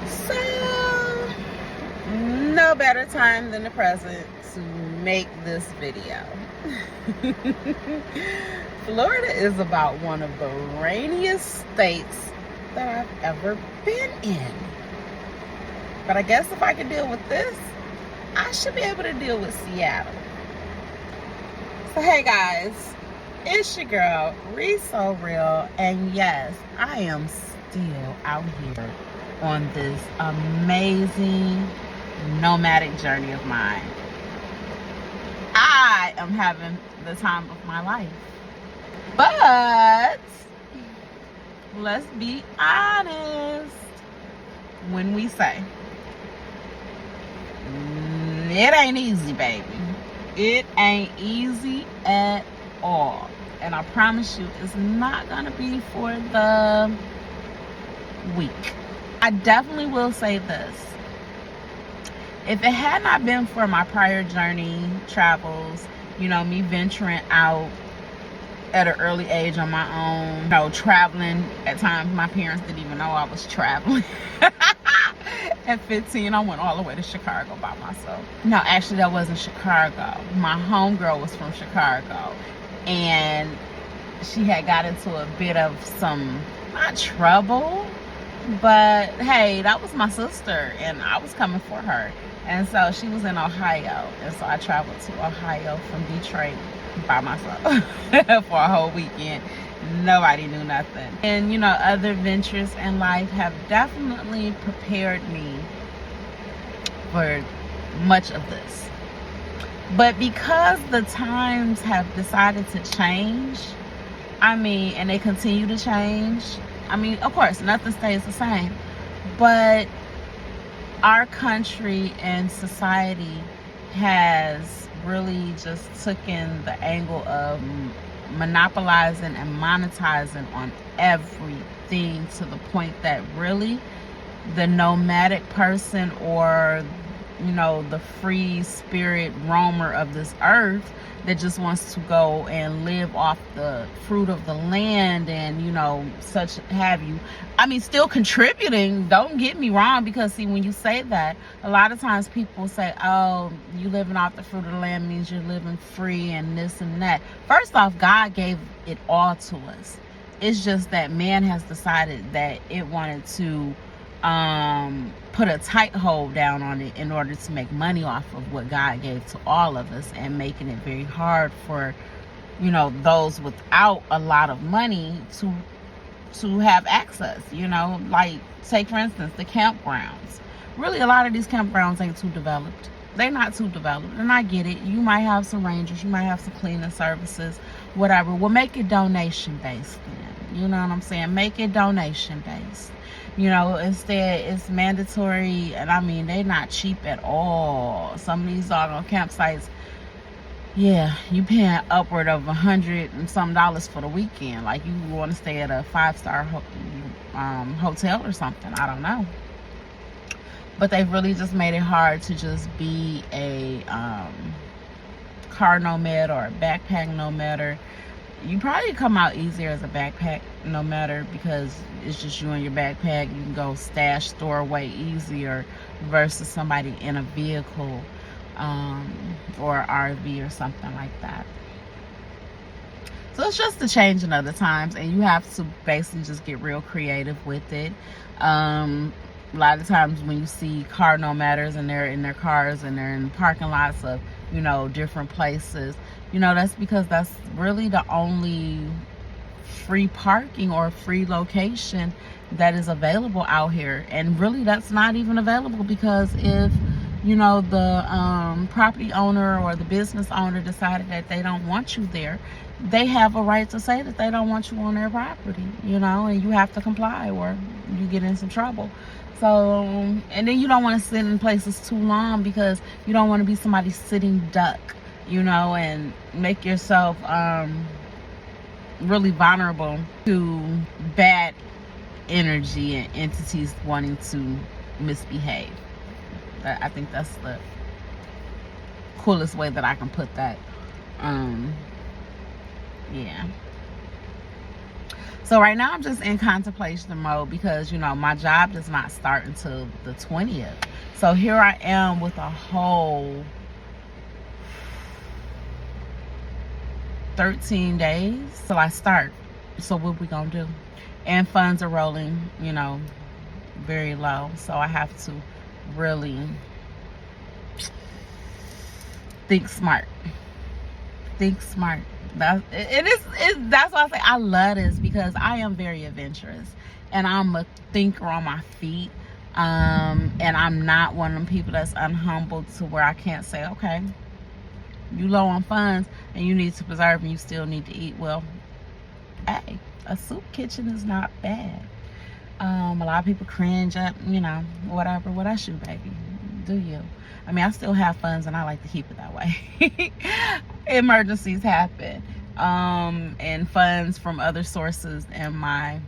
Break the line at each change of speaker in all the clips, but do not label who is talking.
So, no better time than the present to make this video. Florida is about one of the rainiest states that I've ever been in. But I guess if I can deal with this, I should be able to deal with Seattle. So hey guys, it's your girl, Reese So Real, and yes, I am still out here on this amazing nomadic journey of mine. I am having the time of my life. But let's be honest when we say it ain't easy, baby. It ain't easy at all. And I promise you, it's not gonna be for the weak. I definitely will say this. If it had not been for my prior journey, travels, me venturing out at an early age on my own, traveling at times my parents didn't even know I was traveling. At 15, I went all the way to Chicago by myself. No, actually, that wasn't Chicago. My homegirl was from Chicago. And she had got into a bit of some, not trouble, but hey, that was my sister, and I was coming for her. And so she was in Ohio. And so I traveled to Ohio from Detroit by myself for a whole weekend. Nobody knew nothing. And other ventures in life have definitely prepared me for much of this. But because the times have decided to change, and they continue to change, of course, nothing stays the same. But our country and society has really just taken the angle of monopolizing and monetizing on everything, to the point that really the nomadic person, or the free spirit roamer of this earth that just wants to go and live off the fruit of the land and such have you, still contributing, don't get me wrong, because see, when you say that, a lot of times people say, oh, you living off the fruit of the land means you're living free and this and that. First off, God gave it all to us. It's just that man has decided that it wanted to put a tight hold down on it in order to make money off of what God gave to all of us, and making it very hard for those without a lot of money to have access. Like, take for instance the campgrounds. Really, a lot of these campgrounds ain't too developed. They're not too developed, and I get it. You might have some rangers, you might have some cleaning services, whatever. Well, make it donation based then. You know what I'm saying? Make it donation based. Instead it's mandatory, and they're not cheap at all. Some of these doggone campsites, yeah, you paying upward of $100 and some for the weekend. Like, you want to stay at a 5-star hotel or something. I don't know. But they've really just made it hard to just be a car nomad or a backpack nomad. You probably come out easier as a backpack nomad, because it's just you and your backpack. You can go stash, store away easier versus somebody in a vehicle or RV or something like that. So it's just a changing of the times, and you have to basically just get real creative with it. A lot of times when you see car nomaders and they're in their cars and they're in parking lots of different places, that's because that's really the only free parking or free location that is available out here. And really, that's not even available, because if the property owner or the business owner decided that they don't want you there, they have a right to say that they don't want you on their property, and you have to comply or you get in some trouble. So, and then you don't want to sit in places too long, because you don't want to be somebody's sitting duck, and make yourself really vulnerable to bad energy and entities wanting to misbehave. I think that's the coolest way that I can put that. Yeah. So right now I'm just in contemplation mode because, you know, my job does not start until the 20th. So here I am with a whole 13 days till I start. So what we gonna do? And funds are rolling, you know, very low. So I have to really think smart. Think smart. That's why I say I love this, because I am very adventurous and I'm a thinker on my feet. And I'm not one of them people that's unhumbled to where I can't say, okay, you low on funds and you need to preserve and you still need to eat. Well, hey, a soup kitchen is not bad. A lot of people cringe at, you know, whatever. Well, that's you, baby. Do you? I mean, I still have funds and I like to keep it that way. Emergencies happen. And funds from other sources, and my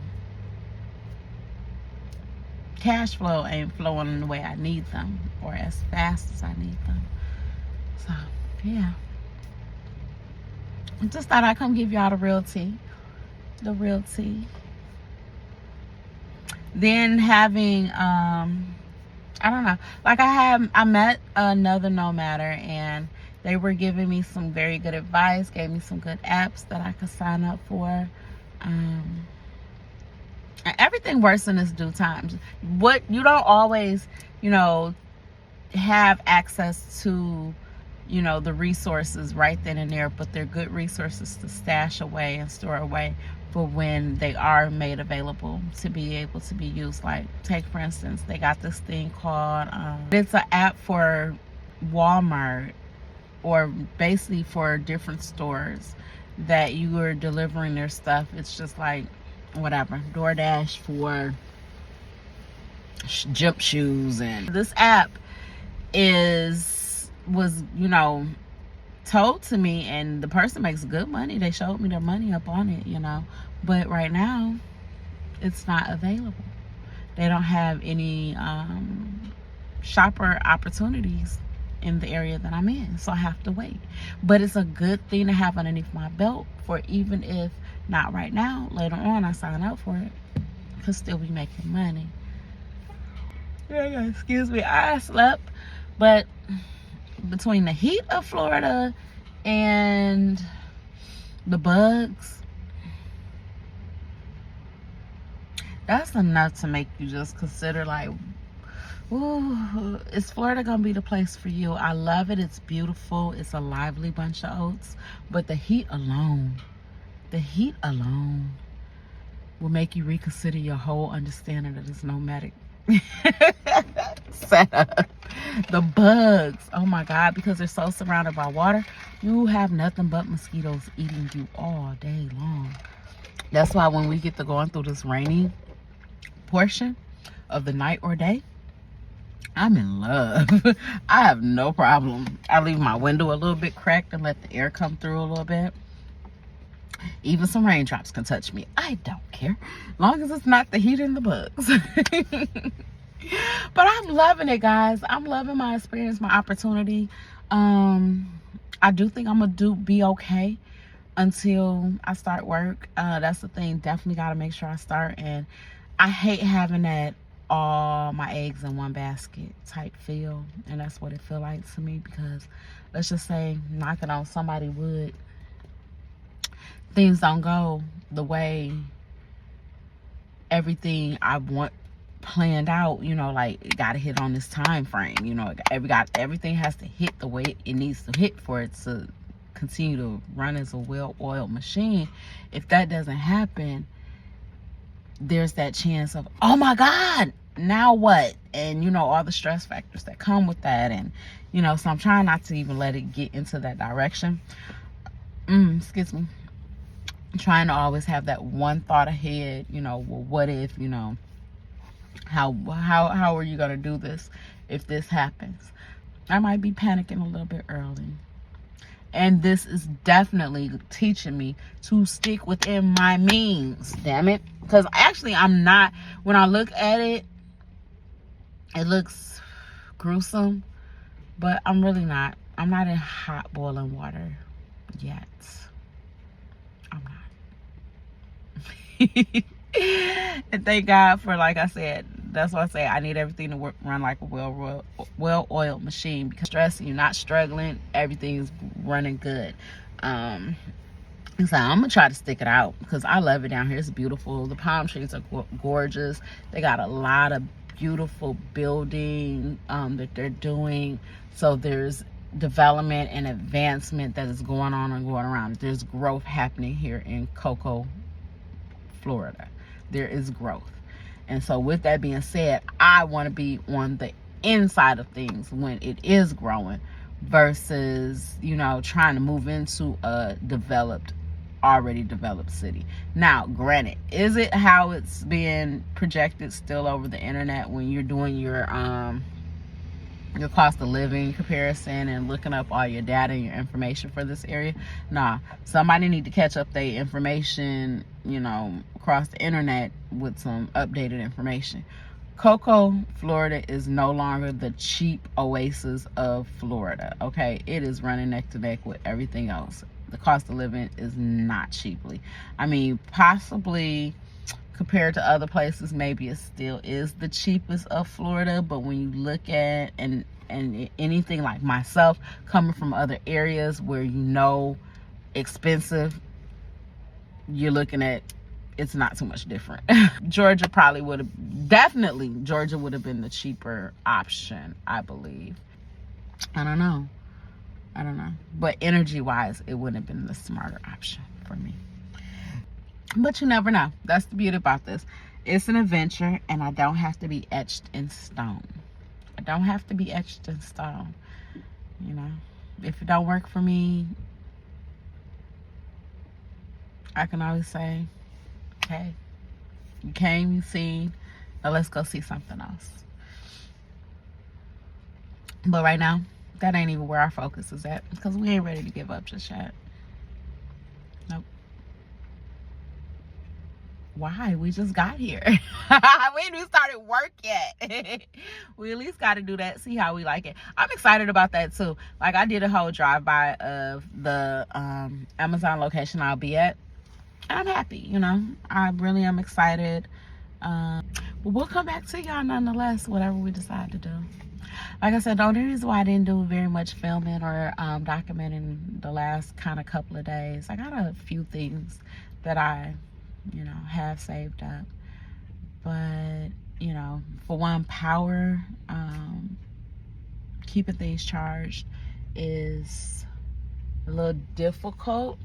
cash flow ain't flowing the way I need them or as fast as I need them. So, yeah. I just thought I'd come give y'all the real tea. The real tea. Then having, I don't know, like I met another nomader and they were giving me some very good advice, gave me some good apps that I could sign up for. And everything works in its due time. What you don't always, you know, have access to, you know, the resources right then and there, but they're good resources to stash away and store away for when they are made available to be able to be used. Like, take for instance, they got this thing called it's an app for Walmart, or basically for different stores that you are delivering their stuff. It's just like whatever, DoorDash for jump shoes. And this app was, you know, told to me, and the person makes good money. They showed me their money up on it, you know, but right now it's not available. They don't have any shopper opportunities in the area that I'm in, so I have to wait. But it's a good thing to have underneath my belt, for even if not right now, later on I sign up for it, could still be making money. Yeah, excuse me, I slept, but between the heat of Florida and the bugs, that's enough to make you just consider, like, ooh, is Florida gonna be the place for you? I love it. It's beautiful. It's a lively bunch of oats, but the heat alone will make you reconsider your whole understanding of this nomadic setup. The bugs, oh my God, because they're so surrounded by water, you have nothing but mosquitoes eating you all day long. That's why when we get to going through this rainy portion of the night or day, I'm in love. I have no problem. I leave my window a little bit cracked and let the air come through a little bit. Even some raindrops can touch me. I don't care, as long as it's not the heat and the bugs. But I'm loving it, guys. I'm loving my experience, my opportunity. I do think I'm gonna be okay until I start work. That's the thing. Definitely got to make sure I start. And I hate having that all my eggs in one basket type feel, and that's what it feel like to me, because let's just say, knocking on somebody wood, things don't go the way everything I want planned out, you know, like it gotta hit on this time frame, you know, everything has to hit the way it needs to hit for it to continue to run as a well-oiled machine. If that doesn't happen, there's that chance of, oh my God, now what? And you know, all the stress factors that come with that. And you know, so I'm trying not to even let it get into that direction. Excuse me. I'm trying to always have that one thought ahead, you know, well, what if, you know, how are you gonna do this if this happens? I might be panicking a little bit early. And this is definitely teaching me to stick within my means, damn it. Because actually I'm not, when I look at it, it looks gruesome, but I'm really not. I'm not in hot boiling water yet. I'm And thank God for, like I said, that's why I say I need everything to run like a well-oiled machine, because stressing, you're not struggling, everything's running good. So I'm gonna try to stick it out because I love it down here. It's beautiful. The palm trees are gorgeous. They got a lot of beautiful building that they're doing. So there's development and advancement that is going on and going around. There's growth happening here in Cocoa, Florida. There is growth. And so with that being said, I want to be on the inside of things when it is growing versus, you know, trying to move into a already developed city. Now, granted, is it how it's being projected still over the internet when you're doing your cost of living comparison and looking up all your data and your information for this area? Nah, somebody need to catch up their information, you know, across the internet with some updated information. Cocoa, Florida is no longer the cheap oasis of Florida, okay? It is running neck to neck with everything else. The cost of living is not cheaply. I mean, possibly compared to other places, maybe it still is the cheapest of Florida, but when you look at and anything like myself coming from other areas where you know expensive, you're looking at it's not too much different. Georgia probably would have, definitely Georgia would have been the cheaper option, I believe. I don't know, but energy wise it wouldn't have been the smarter option for me. But you never know. That's the beauty about this. It's an adventure, and I don't have to be etched in stone. I don't have to be etched in stone. You know, if it don't work for me, I can always say, okay, you came, you seen, now let's go see something else. But right now, that ain't even where our focus is at, because we ain't ready to give up just yet. Nope. Why? We just got here. We ain't even started work yet. We at least got to do that, see how we like it. I'm excited about that too. Like, I did a whole drive-by of the Amazon location I'll be at, and I'm happy, you know. I really am excited. But we'll come back to y'all nonetheless, whatever we decide to do. Like I said, the only reason why I didn't do very much filming or documenting the last kind of couple of days, I got a few things that I, you know, have saved up. But, you know, for one, power, keeping things charged is a little difficult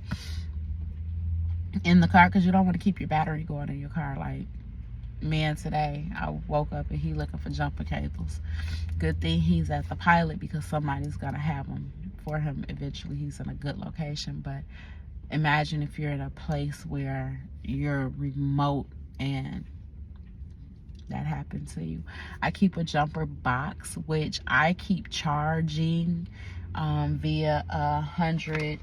in the car, because you don't want to keep your battery going in your car. Like, man, today I woke up and he looking for jumper cables. Good thing he's at the pilot, because somebody's gonna have them for him eventually. He's in a good location. But imagine if you're in a place where you're remote and that happened to you. I keep a jumper box, which I keep charging via a 100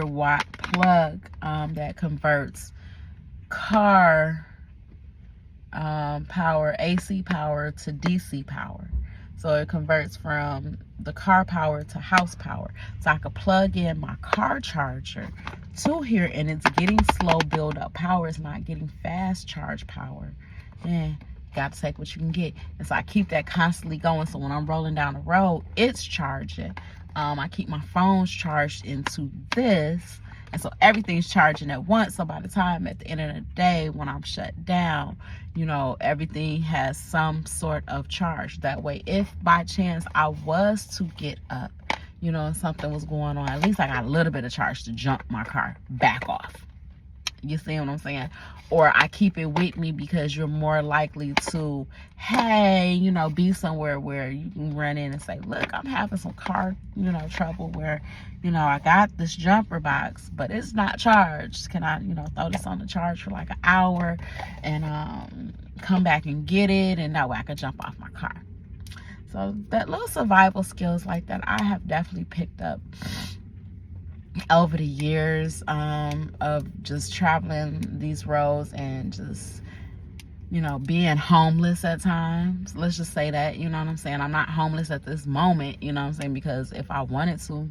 watt plug that converts car power, AC power, to DC power. So it converts from the car power to house power. So I could plug in my car charger to here, and it's getting slow build up power. It's not getting fast charge power. And got to take what you can get. And so I keep that constantly going. So when I'm rolling down the road, it's charging. I keep my phones charged into this. And so everything's charging at once. So by the time at the end of the day, when I'm shut down, you know, everything has some sort of charge. That way, if by chance I was to get up, you know, and something was going on, at least I got a little bit of charge to jump my car back off. You see what I'm saying? Or I keep it with me, because you're more likely to, hey, you know, be somewhere where you can run in and say, look, I'm having some car, you know, trouble where, you know, I got this jumper box, but it's not charged. Can I, you know, throw this on the charge for like an hour and come back and get it, and that way I can jump off my car. So that little survival skills like that, I have definitely picked up over the years of just traveling these roads and just, you know, being homeless at times. Let's just say that, you know what I'm saying? I'm not homeless at this moment, you know what I'm saying? Because if I wanted to,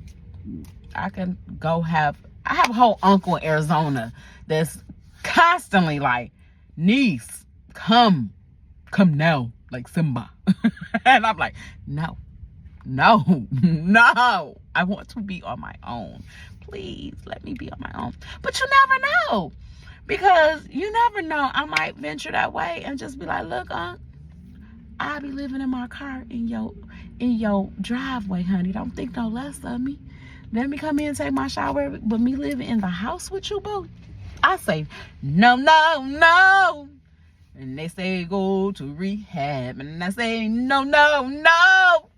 I could go have I have a whole uncle in Arizona that's constantly like, niece, come now, like Simba. And I'm like, no. I want to be on my own. Please let me be on my own. But you never know. Because you never know. I might venture that way and just be like, look, I'll be living in my car in your driveway, honey. Don't think no less of me. Let me come in and take my shower, but me living in the house with you, boo. I say, no. And they say go to rehab. And I say, no.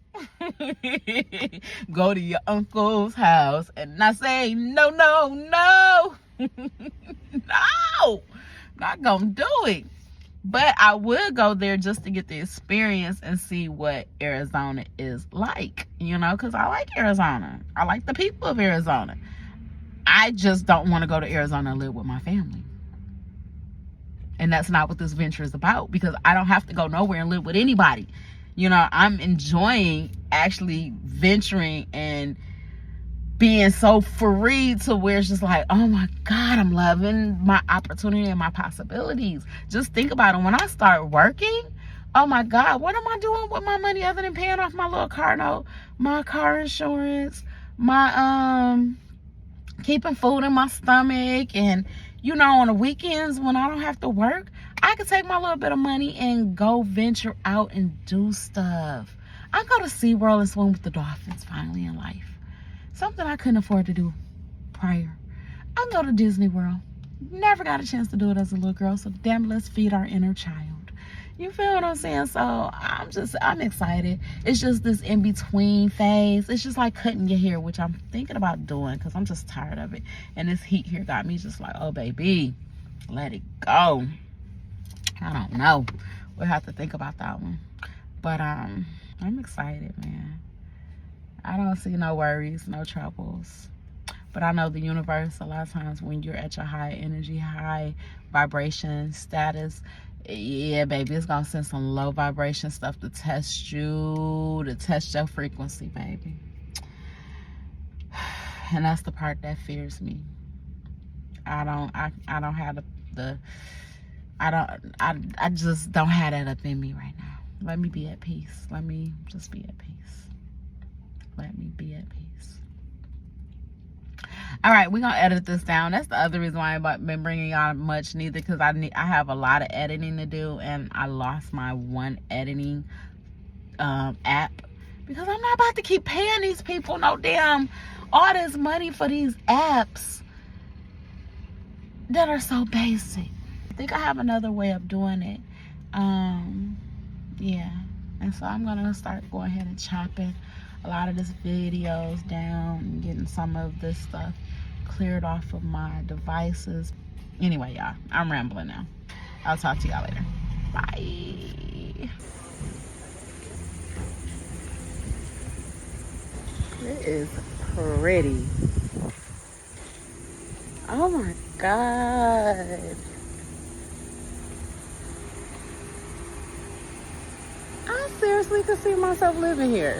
Go to your uncle's house. And I say, no. No. Not gonna do it. But I would go there just to get the experience and see what Arizona is like, because I like Arizona. I like the people of Arizona. I just don't want to go to Arizona and live with my family. And that's not what this venture is about, because I don't have to go nowhere and live with anybody. I'm enjoying actually venturing and being so free to where it's just like, oh my God, I'm loving my opportunity and my possibilities. Just think about it. When I start working, oh my God, what am I doing with my money other than paying off my little car note, my car insurance, my keeping food in my stomach, and on the weekends when I don't have to work, I can take my little bit of money and go venture out and do stuff. I go to SeaWorld and swim with the dolphins finally in life. Something I couldn't afford to do prior. I go to Disney World. Never got a chance to do it as a little girl, so damn it, let's feed our inner child. You feel what I'm saying? So I'm excited. It's just this in-between phase. It's just like cutting your hair, which I'm thinking about doing because I'm just tired of it. And this heat here got me just like, oh baby, let it go. I don't know. We'll have to think about that one. But I'm excited, man. I don't see no worries, no troubles. But I know the universe, a lot of times when you're at your high energy, high vibration status, yeah, baby, it's going to send some low vibration stuff to test you, to test your frequency, baby. And that's the part that fears me. I just don't have that up in me right now. Let me be at peace. Let me just be at peace. Let me be at peace. All right, we're gonna edit this down. That's the other reason why I haven't been bringing y'all much neither, because I have a lot of editing to do, and I lost my one editing app, because I'm not about to keep paying these people no damn all this money for these apps that are so basic. I think I have another way of doing it. Yeah, and so I'm gonna start going ahead and chopping a lot of this videos down and getting some of this stuff cleared off of my devices. Anyway, y'all, I'm rambling now. I'll talk to y'all later. Bye. It is pretty. Oh my God. I seriously could see myself living here.